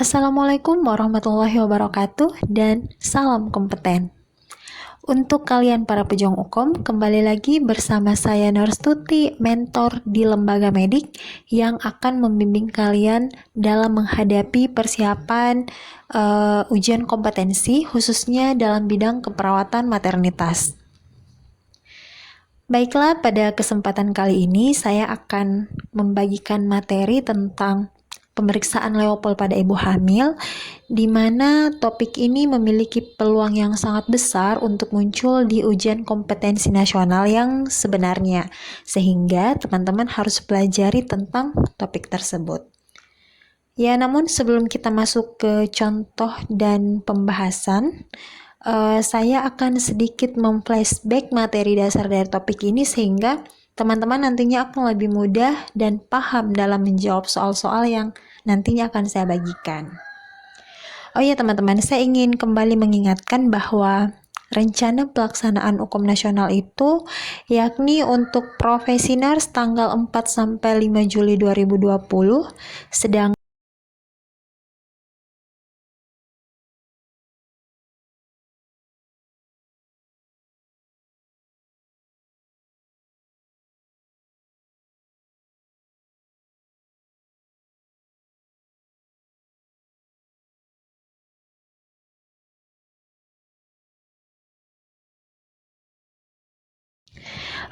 Assalamualaikum warahmatullahi wabarakatuh dan salam kompeten. Untuk kalian para pejuang hukum, kembali lagi bersama saya Norstuti, mentor di Lembaga Medik yang akan membimbing kalian dalam menghadapi persiapan ujian kompetensi khususnya dalam bidang keperawatan maternitas. Baiklah, pada kesempatan kali ini saya akan membagikan materi tentang pemeriksaan Leopold pada ibu hamil, di mana topik ini memiliki peluang yang sangat besar untuk muncul di ujian kompetensi nasional yang sebenarnya, sehingga teman-teman harus pelajari tentang topik tersebut. Ya, namun sebelum kita masuk ke contoh dan pembahasan, saya akan sedikit memflashback materi dasar dari topik ini sehingga teman-teman nantinya akan lebih mudah dan paham dalam menjawab soal-soal yang nantinya akan saya bagikan. Oh ya teman-teman, saya ingin kembali mengingatkan bahwa rencana pelaksanaan hukum nasional itu yakni untuk profesi nurse tanggal 4-5 Juli 2020, sedang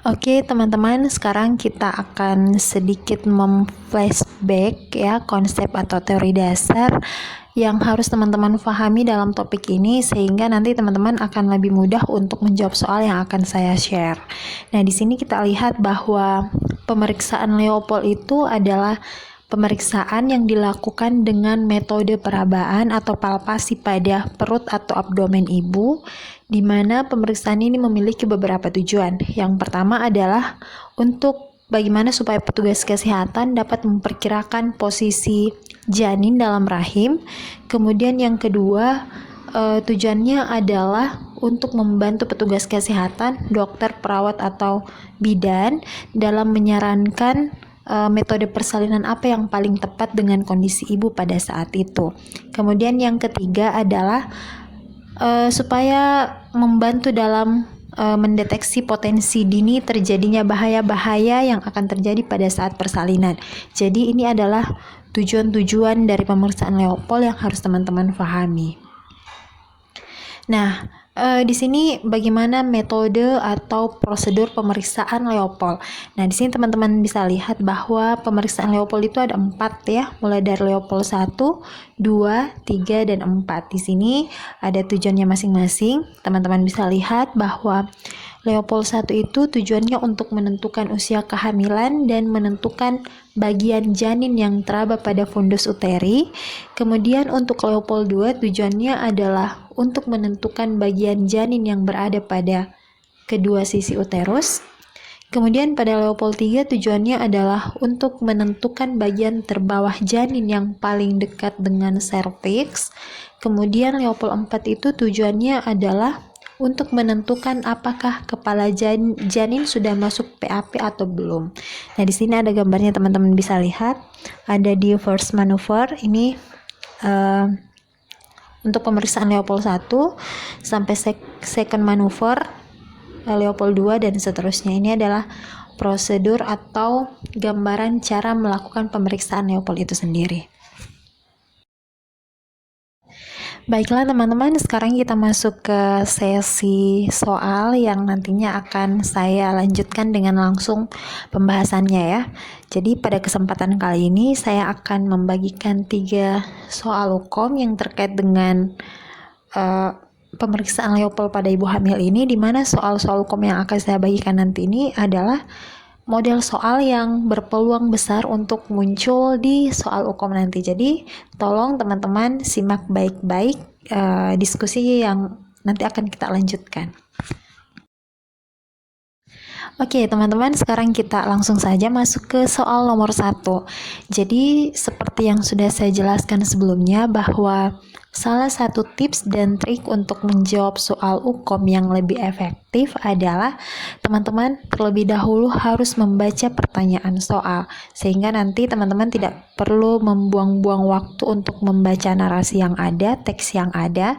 Oke teman-teman, sekarang kita akan sedikit memflashback ya konsep atau teori dasar yang harus teman-teman pahami dalam topik ini sehingga nanti teman-teman akan lebih mudah untuk menjawab soal yang akan saya share. Nah, di sini kita lihat bahwa pemeriksaan Leopold itu adalah pemeriksaan yang dilakukan dengan metode perabaan atau palpasi pada perut atau abdomen ibu, di mana pemeriksaan ini memiliki beberapa tujuan. Yang pertama adalah untuk bagaimana supaya petugas kesehatan dapat memperkirakan posisi janin dalam rahim. Kemudian yang kedua, tujuannya adalah untuk membantu petugas kesehatan, dokter, perawat, atau bidan dalam menyarankan metode persalinan apa yang paling tepat dengan kondisi ibu pada saat itu. Kemudian yang ketiga adalah supaya membantu dalam mendeteksi potensi dini terjadinya bahaya-bahaya yang akan terjadi pada saat persalinan. Jadi ini adalah tujuan-tujuan dari pemeriksaan Leopold yang harus teman-teman pahami. Nah, di sini bagaimana metode atau prosedur pemeriksaan Leopold. Nah, di sini teman-teman bisa lihat bahwa pemeriksaan Leopold itu ada 4 ya, mulai dari Leopold 1, 2, 3, dan 4. Di sini ada tujuannya masing-masing. Teman-teman bisa lihat bahwa Leopold 1 itu tujuannya untuk menentukan usia kehamilan dan menentukan bagian janin yang teraba pada fundus uteri. Kemudian untuk Leopold 2 tujuannya adalah untuk menentukan bagian janin yang berada pada kedua sisi uterus. Kemudian pada Leopold 3 tujuannya adalah untuk menentukan bagian terbawah janin yang paling dekat dengan serviks. Kemudian Leopold 4 itu tujuannya adalah untuk menentukan apakah kepala janin sudah masuk PAP atau belum. Nah, di sini ada gambarnya, teman-teman bisa lihat. Ada di first maneuver ini untuk pemeriksaan Leopold 1 sampai second maneuver Leopold 2 dan seterusnya. Ini adalah prosedur atau gambaran cara melakukan pemeriksaan Leopold itu sendiri. Baiklah teman-teman, sekarang kita masuk ke sesi soal yang nantinya akan saya lanjutkan dengan langsung pembahasannya ya. Jadi pada kesempatan kali ini saya akan membagikan 3 soal hukum yang terkait dengan pemeriksaan Leopold pada ibu hamil ini, di mana soal-soal hukum yang akan saya bagikan nanti ini adalah model soal yang berpeluang besar untuk muncul di soal hukum nanti. Jadi tolong teman-teman simak baik-baik diskusi yang nanti akan kita lanjutkan. Oke teman-teman, sekarang kita langsung saja masuk ke soal nomor 1. Jadi seperti yang sudah saya jelaskan sebelumnya bahwa Salah satu tips dan trik untuk menjawab soal UKOM yang lebih efektif adalah teman-teman terlebih dahulu harus membaca pertanyaan soal, sehingga nanti teman-teman tidak perlu membuang-buang waktu untuk membaca narasi yang ada, teks yang ada,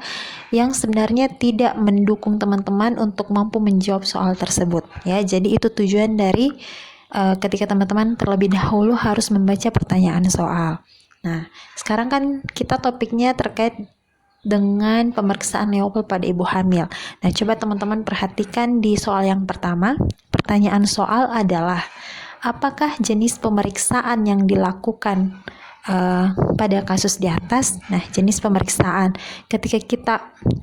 yang sebenarnya tidak mendukung teman-teman untuk mampu menjawab soal tersebut. Ya, jadi itu tujuan dari ketika teman-teman terlebih dahulu harus membaca pertanyaan soal. Nah, sekarang kan kita topiknya terkait dengan pemeriksaan Leopold pada ibu hamil. Nah, coba teman-teman perhatikan di soal yang pertama. Pertanyaan soal adalah, apakah jenis pemeriksaan yang dilakukan pada kasus di atas? Nah, jenis pemeriksaan. Ketika kita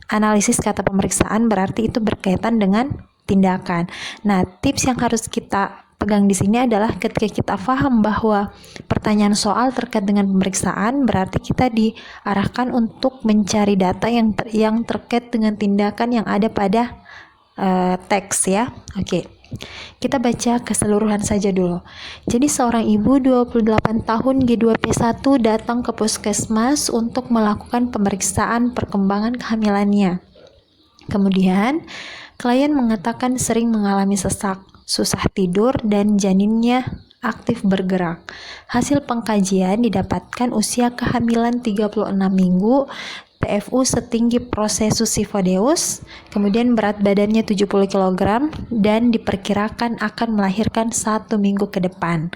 analisis kata pemeriksaan, berarti itu berkaitan dengan tindakan. Nah, tips yang harus kita pegang di sini adalah ketika kita paham bahwa pertanyaan soal terkait dengan pemeriksaan, berarti kita diarahkan untuk mencari data yang terkait dengan tindakan yang ada pada teks ya. Oke. Kita baca keseluruhan saja dulu. Jadi seorang ibu 28 tahun G2P1 datang ke puskesmas untuk melakukan pemeriksaan perkembangan kehamilannya. Kemudian, klien mengatakan sering mengalami sesak, susah tidur, dan janinnya aktif bergerak. Hasil pengkajian didapatkan usia kehamilan 36 minggu, TFU setinggi Processus Sifodeus, kemudian berat badannya 70 kg, dan diperkirakan akan melahirkan 1 minggu ke depan.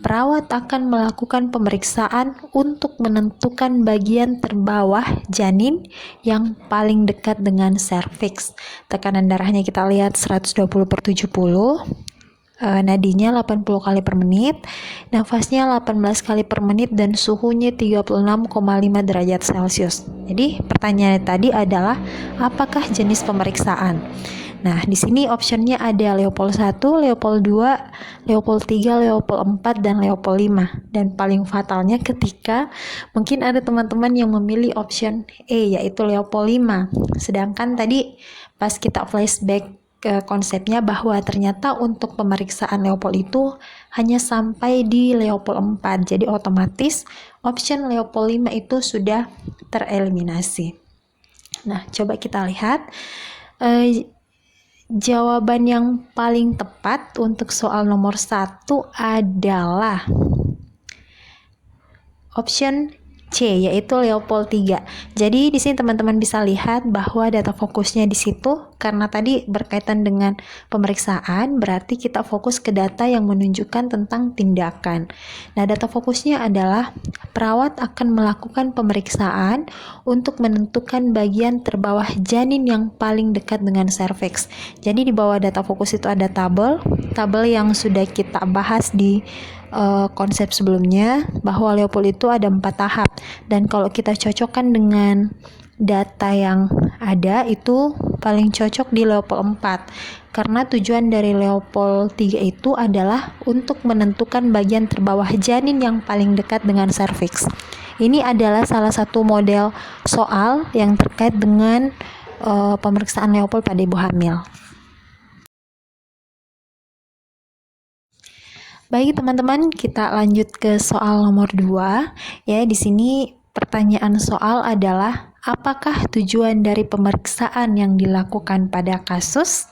Perawat akan melakukan pemeriksaan untuk menentukan bagian terbawah janin yang paling dekat dengan serviks. Tekanan darahnya kita lihat 120/70. Nadinya 80 kali per menit, nafasnya 18 kali per menit, dan suhunya 36,5 derajat Celcius. Jadi pertanyaan tadi adalah apakah jenis pemeriksaan? Nah, di sini optionnya ada Leopold 1, Leopold 2, Leopold 3, Leopold 4, dan Leopold 5. Dan paling fatalnya ketika mungkin ada teman-teman yang memilih option E, yaitu Leopold 5. Sedangkan tadi pas kita flashback ke konsepnya bahwa ternyata untuk pemeriksaan Leopold itu hanya sampai di Leopold 4. Jadi otomatis option Leopold 5 itu sudah tereliminasi. Nah, coba kita lihat jawaban yang paling tepat untuk soal nomor 1 adalah option C, yaitu Leopold 3. Jadi di sini teman-teman bisa lihat bahwa data fokusnya di situ karena tadi berkaitan dengan pemeriksaan, berarti kita fokus ke data yang menunjukkan tentang tindakan. Nah, data fokusnya adalah perawat akan melakukan pemeriksaan untuk menentukan bagian terbawah janin yang paling dekat dengan serviks. Jadi di bawah data fokus itu ada tabel yang sudah kita bahas di konsep sebelumnya, bahwa Leopold itu ada 4 tahap, dan kalau kita cocokkan dengan data yang ada itu paling cocok di Leopold 4 karena tujuan dari Leopold 3 itu adalah untuk menentukan bagian terbawah janin yang paling dekat dengan serviks. Ini adalah salah satu model soal yang terkait dengan pemeriksaan Leopold pada ibu hamil. Baik teman-teman, kita lanjut ke soal nomor 2. Ya, di sini pertanyaan soal adalah apakah tujuan dari pemeriksaan yang dilakukan pada kasus?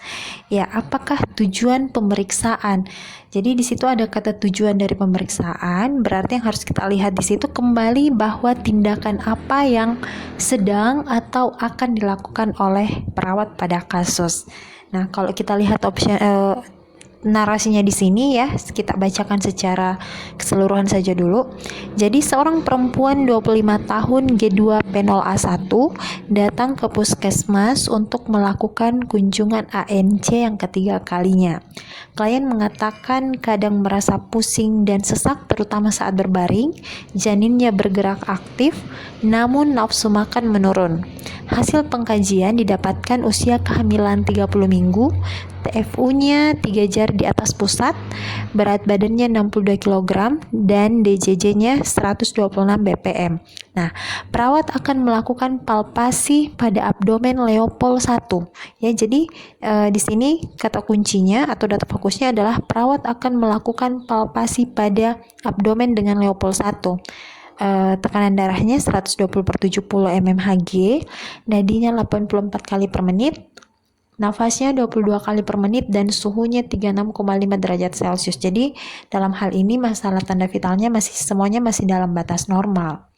Ya, apakah tujuan pemeriksaan? Jadi di situ ada kata tujuan dari pemeriksaan, berarti yang harus kita lihat di situ kembali bahwa tindakan apa yang sedang atau akan dilakukan oleh perawat pada kasus. Nah, kalau kita lihat option narasinya di sini ya, kita bacakan secara keseluruhan saja dulu. Jadi seorang perempuan 25 tahun G2P0A1 datang ke puskesmas untuk melakukan kunjungan ANC yang ketiga kalinya. Klien mengatakan kadang merasa pusing dan sesak terutama saat berbaring, janinnya bergerak aktif, namun nafsu makan menurun. Hasil pengkajian didapatkan usia kehamilan 30 minggu, TFU-nya 3 jari di atas pusat, berat badannya 62 kg, dan DJJ-nya 126 bpm. Nah, perawat akan melakukan palpasi pada abdomen Leopold 1. Ya, jadi di sini kata kuncinya atau data fokusnya adalah perawat akan melakukan palpasi pada abdomen dengan Leopold 1. tekanan darahnya 120/70 mmHg, nadinya 84 kali per menit, nafasnya 22 kali per menit, dan suhunya 36,5 derajat Celcius. Jadi dalam hal ini masalah tanda vitalnya semuanya masih dalam batas normal.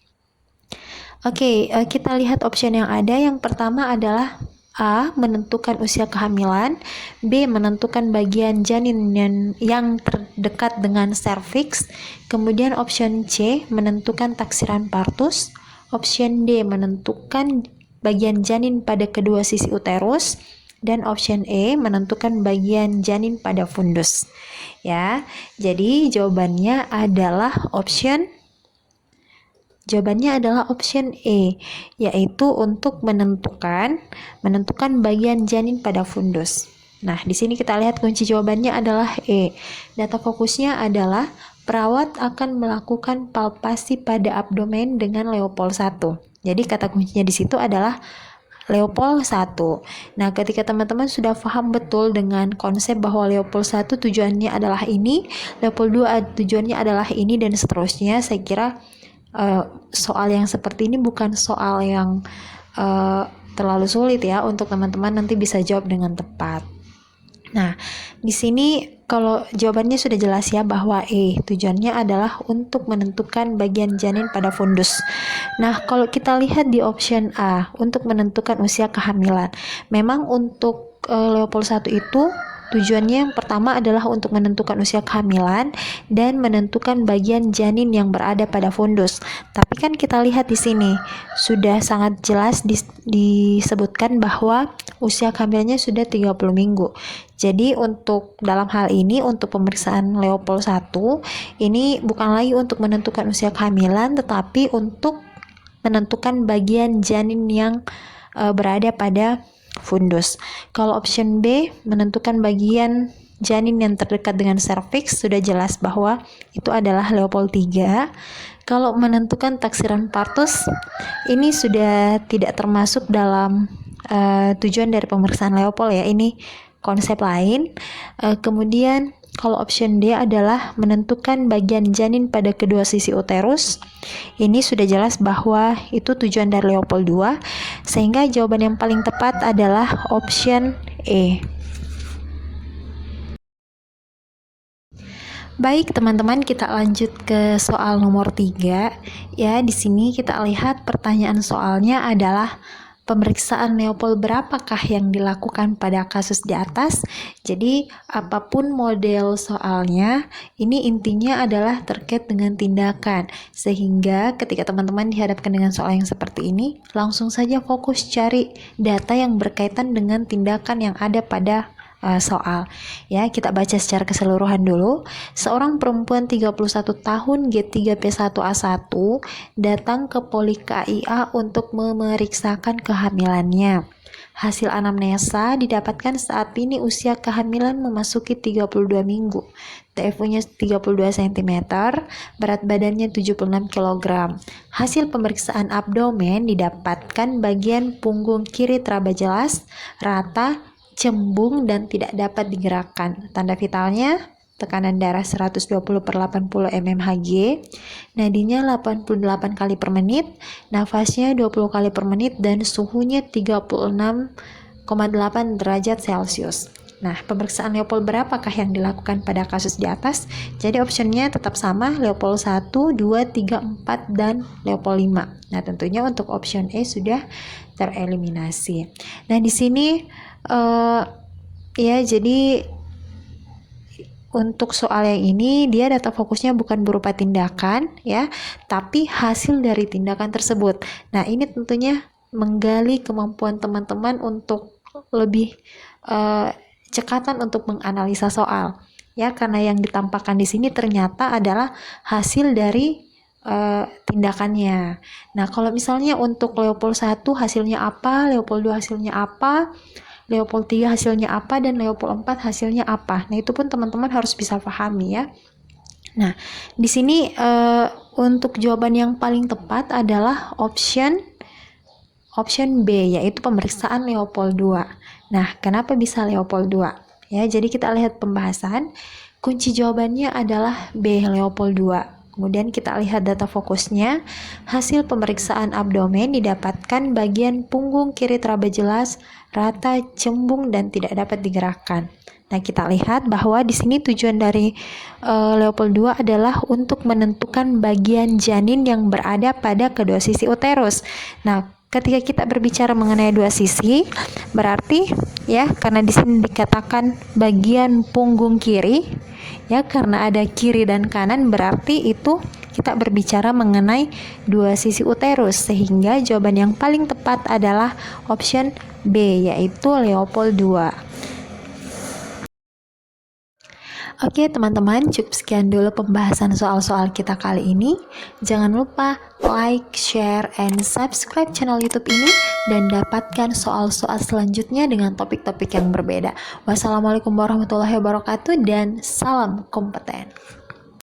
Oke, kita lihat option yang ada. Yang pertama adalah A. Menentukan usia kehamilan, B. Menentukan bagian janin yang terdekat dengan serviks, kemudian option C. Menentukan taksiran partus, option D. Menentukan bagian janin pada kedua sisi uterus, dan option E. Menentukan bagian janin pada fundus. Ya, jadi jawabannya adalah option E, yaitu untuk menentukan bagian janin pada fundus. Nah, di sini kita lihat kunci jawabannya adalah E. Data fokusnya adalah perawat akan melakukan palpasi pada abdomen dengan Leopold 1. Jadi kata kuncinya di situ adalah Leopold 1. Nah, ketika teman-teman sudah paham betul dengan konsep bahwa Leopold 1 tujuannya adalah ini, Leopold 2 tujuannya adalah ini, dan seterusnya, saya kira soal yang seperti ini bukan soal yang terlalu sulit ya untuk teman-teman nanti bisa jawab dengan tepat. Nah, di sini kalau jawabannya sudah jelas ya bahwa E tujuannya adalah untuk menentukan bagian janin pada fundus. Nah, kalau kita lihat di option A untuk menentukan usia kehamilan, memang untuk Leopold 1 itu tujuannya yang pertama adalah untuk menentukan usia kehamilan dan menentukan bagian janin yang berada pada fundus. Tapi kan kita lihat di sini sudah sangat jelas disebutkan bahwa usia kehamilannya sudah 30 minggu. Jadi untuk dalam hal ini untuk pemeriksaan Leopold 1 ini bukan lagi untuk menentukan usia kehamilan, tetapi untuk menentukan bagian janin yang berada pada fundus. Kalau option B menentukan bagian janin yang terdekat dengan serviks, sudah jelas bahwa itu adalah Leopold 3. Kalau menentukan taksiran partus, ini sudah tidak termasuk dalam tujuan dari pemeriksaan Leopold ya, ini konsep lain. Kemudian kalau option D adalah menentukan bagian janin pada kedua sisi uterus. Ini sudah jelas bahwa itu tujuan dari Leopold 2, sehingga jawaban yang paling tepat adalah option E. Baik teman-teman, kita lanjut ke soal nomor 3. Ya, di sini kita lihat pertanyaan soalnya adalah pemeriksaan Leopold berapakah yang dilakukan pada kasus di atas. Jadi apapun model soalnya, ini intinya adalah terkait dengan tindakan. Sehingga ketika teman-teman dihadapkan dengan soal yang seperti ini, langsung saja fokus cari data yang berkaitan dengan tindakan yang ada pada soal. Ya, kita baca secara keseluruhan dulu. Seorang perempuan 31 tahun G3P1A1 datang ke Polik KIA untuk memeriksakan kehamilannya. Hasil anamnesa didapatkan saat ini usia kehamilan memasuki 32 minggu. TFU-nya 32 cm, berat badannya 76 kg. Hasil pemeriksaan abdomen didapatkan bagian punggung kiri teraba jelas, rata, cembung, dan tidak dapat digerakkan. Tanda vitalnya tekanan darah 120/80 mmHg, nadinya 88 kali per menit, nafasnya 20 kali per menit, dan suhunya 36,8 derajat Celcius. Nah, pemeriksaan Leopold berapakah yang dilakukan pada kasus di atas? Jadi optionnya tetap sama, Leopold 1, 2, 3, 4, dan Leopold 5. Nah, tentunya untuk option E sudah tereliminasi. Nah, di sini ya, jadi untuk soal yang ini dia data fokusnya bukan berupa tindakan ya, tapi hasil dari tindakan tersebut. Nah, ini tentunya menggali kemampuan teman-teman untuk lebih cekatan untuk menganalisa soal ya, karena yang ditampakkan di sini ternyata adalah hasil dari tindakannya. Nah, kalau misalnya untuk Leopold 1 hasilnya apa, Leopold 2 hasilnya apa, Leopold 3 hasilnya apa, dan Leopold 4 hasilnya apa. Nah, itu pun teman-teman harus bisa pahami ya. Nah, di sini untuk jawaban yang paling tepat adalah option B, yaitu pemeriksaan Leopold 2. Nah, kenapa bisa Leopold 2? Ya, jadi kita lihat pembahasan. Kunci jawabannya adalah B, Leopold 2. Kemudian kita lihat data fokusnya. Hasil pemeriksaan abdomen didapatkan bagian punggung kiri teraba jelas, rata, cembung, dan tidak dapat digerakkan. Nah, kita lihat bahwa di sini tujuan dari Leopold II adalah untuk menentukan bagian janin yang berada pada kedua sisi uterus. Nah, ketika kita berbicara mengenai dua sisi, berarti ya karena di sini dikatakan bagian punggung kiri, ya karena ada kiri dan kanan, berarti itu kita berbicara mengenai dua sisi uterus, sehingga jawaban yang paling tepat adalah option B, yaitu Leopold II. Oke teman-teman, cukup sekian dulu pembahasan soal-soal kita kali ini. Jangan lupa like, share, and subscribe channel YouTube ini dan dapatkan soal-soal selanjutnya dengan topik-topik yang berbeda. Wassalamualaikum warahmatullahi wabarakatuh dan salam kompeten.